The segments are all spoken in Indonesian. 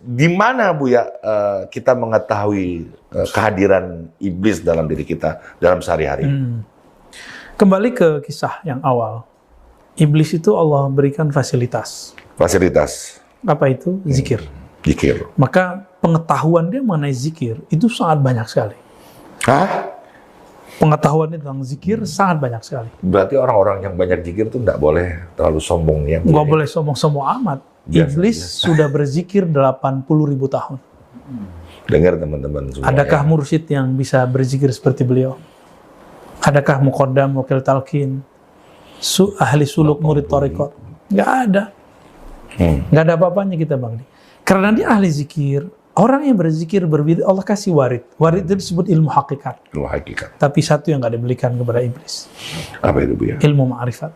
di mana Bu ya kita mengetahui kehadiran iblis dalam diri kita dalam sehari-hari? Kembali ke kisah yang awal. Iblis itu Allah berikan fasilitas. Fasilitas. Apa itu? Zikir. Zikir. Maka pengetahuan dia mengenai zikir itu sangat banyak sekali. Hah? Pengetahuan tentang zikir sangat banyak sekali. Berarti orang-orang yang banyak zikir itu nggak boleh terlalu sombong ya? Nggak boleh sombong-sombong amat. Iblis sudah berzikir 80.000 tahun. Dengar teman-teman semua. Adakah mursyid yang bisa berzikir seperti beliau? Adakah muqaddam, wakil talqin, ahli suluk, murid thariqat? Nggak ada. Nggak ada apa-apanya kita Bang. Karena dia ahli zikir. Orang yang berzikir berbeda, Allah kasih warid. Warid itu disebut ilmu hakikat. Ilmu hakikat. Tapi satu yang nggak diberikan kepada iblis. Apa itu Bu ya? Ilmu ma'rifat.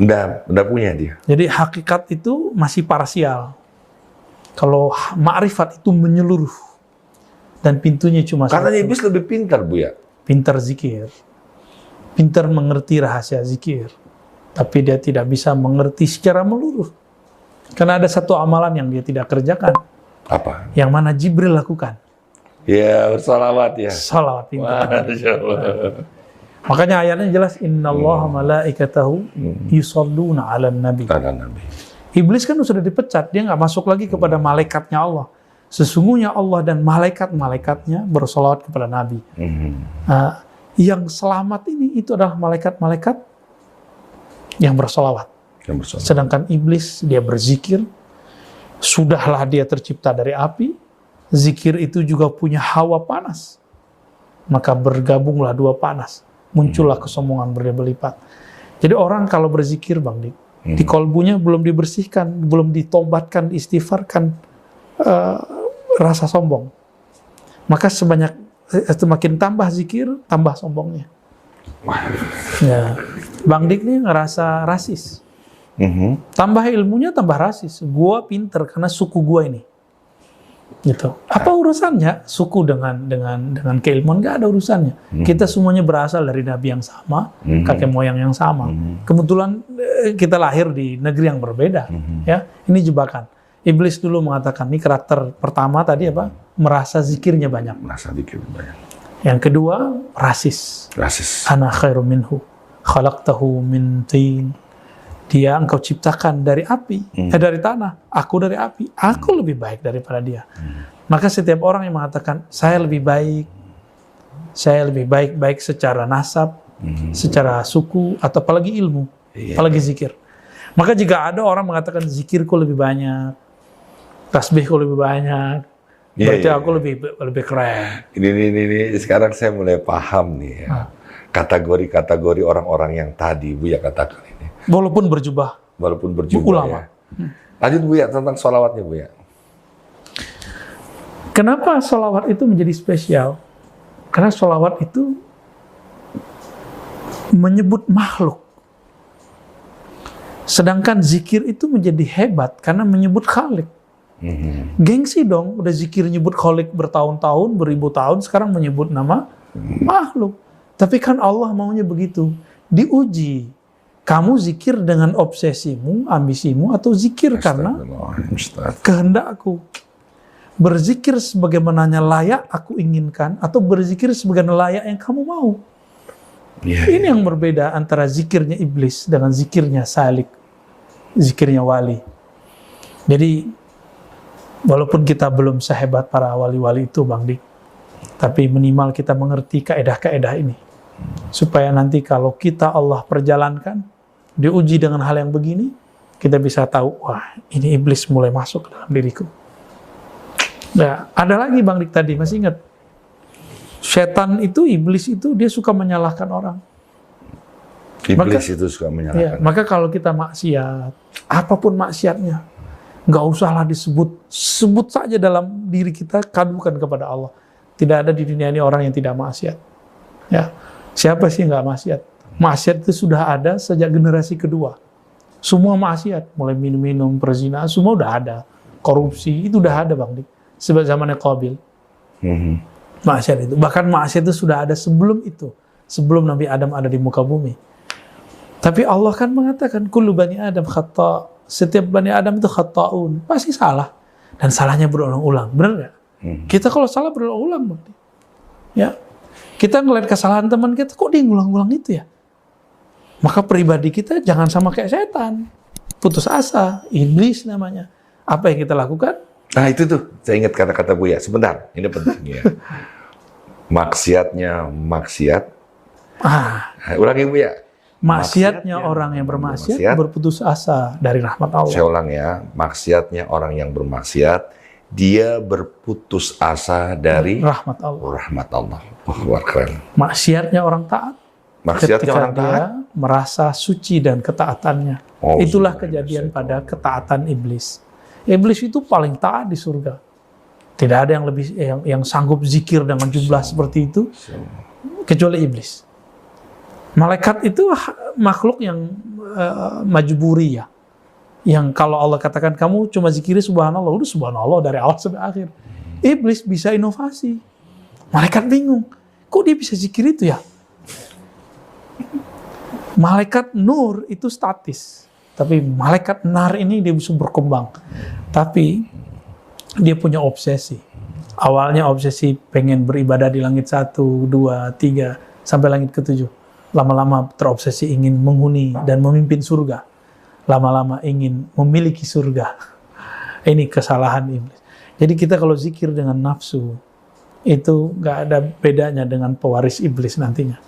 Nggak punya dia. Jadi hakikat itu masih parsial. Kalau ma'rifat itu menyeluruh. Dan pintunya cuma Karena satu. iblis lebih pintar Bu ya. Pintar zikir. Pintar mengerti rahasia zikir. Tapi dia tidak bisa mengerti secara menyeluruh. Karena ada satu amalan yang dia tidak kerjakan. Apa? Yang mana Jibril lakukan. Ya, bersalawat ya. Salawat pintar. Masya Allah. Makanya ayatnya jelas innallaha malaikatahu yusholluna 'alan nabi. Ada Nabi. Iblis kan sudah dipecat, dia nggak masuk lagi kepada malaikatnya Allah. Sesungguhnya Allah dan malaikat-malaikatnya bersolawat kepada Nabi. Yang selamat ini itu adalah malaikat-malaikat yang bersolawat. Sedangkan iblis dia berzikir, sudahlah dia tercipta dari api, zikir itu juga punya hawa panas. Maka bergabunglah dua panas, muncullah kesombongan berlipat. Jadi orang kalau berzikir Bang Dik, di kolbunya belum dibersihkan, belum ditobatkan, diistighfarkan rasa sombong. Maka semakin tambah zikir, tambah sombongnya. Ya. Bang Dik ini ngerasa rasis. Tambah ilmunya, tambah rasis. Gua pinter karena suku gua ini. Gitu. Apa urusannya suku dengan keilmuan? Nggak ada urusannya. Kita semuanya berasal dari nabi yang sama, kakek moyang yang sama. Kebetulan kita lahir di negeri yang berbeda. Ya, ini jebakan. Iblis dulu mengatakan, ini karakter pertama tadi apa? Merasa zikirnya banyak. Merasa zikirnya banyak. Yang kedua, rasis. Rasis. Ana khairu minhu, khalaqtahu min tin. Dia engkau ciptakan dari api, dari tanah. Aku dari api. Aku lebih baik daripada dia. Maka setiap orang yang mengatakan, saya lebih baik, baik secara nasab, secara suku, atau apalagi ilmu, apalagi zikir. Maka jika ada orang mengatakan, zikirku lebih banyak, tasbihku lebih banyak, berarti aku lebih keren. Ini sekarang saya mulai paham nih ya. Kategori-kategori orang-orang yang tadi Bu ya katakan ini. Walaupun berjubah ulama. Ya. Lanjut Bu ya tentang sholawatnya Bu ya. Kenapa sholawat itu menjadi spesial? Karena sholawat itu menyebut makhluk. Sedangkan zikir itu menjadi hebat karena menyebut Khalik. Gengsi dong, udah zikir nyebut Khalik bertahun-tahun, beribu tahun, sekarang menyebut nama makhluk. Tapi kan Allah maunya begitu. Diuji. Kamu zikir dengan obsesimu, ambisimu, atau zikir karena kehendakku. Berzikir sebagaimananya layak aku inginkan, atau berzikir sebagaimana layak yang kamu mau. Ini yang berbeda antara zikirnya iblis dengan zikirnya salik, zikirnya wali. Jadi, walaupun kita belum sehebat para wali-wali itu Bang Dik, tapi minimal kita mengerti kaedah-kaedah ini. Supaya nanti kalau kita Allah perjalankan, diuji dengan hal yang begini, kita bisa tahu, wah ini iblis mulai masuk ke dalam diriku. Nah, ada lagi Bang Dik tadi, masih ingat? Setan itu, iblis itu, dia suka menyalahkan orang. Iblis itu suka menyalahkan. Ya, maka kalau kita maksiat, apapun maksiatnya, nggak usahlah sebut saja dalam diri kita, kadukan kepada Allah. Tidak ada di dunia ini orang yang tidak maksiat. Ya, siapa sih yang nggak maksiat? Maksiat itu sudah ada sejak generasi kedua. Semua maksiat, mulai minum-minum, perzinahan, semua udah ada. Korupsi, itu udah ada Bang Dik. Sebab zamannya Qabil. Maksiat itu. Bahkan maksiat itu sudah ada sebelum itu. Sebelum Nabi Adam ada di muka bumi. Tapi Allah kan mengatakan, kullu bani Adam khata'. Setiap bani Adam itu khata'un. Pasti salah. dan salahnya berulang-ulang. Benar nggak? Kita kalau salah berulang-ulang, berarti. Ya, kita ngeliat kesalahan teman kita, kok dia ngulang-ngulang itu ya? Maka pribadi kita jangan sama kayak setan. Putus asa, iblis namanya. Apa yang kita lakukan? Nah itu tuh, saya ingat kata-kata Buya. Sebentar, ini penting ya. Maksiatnya maksiat. Ulangi Buya. Maksiatnya orang yang bermaksiat berputus asa dari rahmat Allah. Saya ulang ya, maksiatnya orang yang bermaksiat, dia berputus asa dari rahmat Allah. Rahmat Allah. Wah, keren. Maksiatnya orang taat. Maksiatnya orang taat. Dia merasa suci dan ketaatannya. Itulah kejadian pada ketaatan iblis. Iblis itu paling taat di surga. Tidak ada yang lebih yang sanggup zikir dengan jumlah seperti itu kecuali iblis. Malaikat itu makhluk yang majburi ya. Yang kalau Allah katakan kamu cuma zikiri subhanallah, udah subhanallah dari awal sampai akhir. Iblis bisa inovasi. Malaikat bingung. Kok dia bisa zikir itu ya? Malaikat nur itu statis. Tapi malaikat nar ini dia bisa berkembang. Tapi dia punya obsesi. Awalnya obsesi pengen beribadah di langit 1, 2, 3, sampai langit ke-7. Lama-lama terobsesi ingin menghuni dan memimpin surga. Lama-lama ingin memiliki surga. Ini kesalahan iblis. Jadi kita kalau zikir dengan nafsu, itu nggak ada bedanya dengan pewaris iblis nantinya.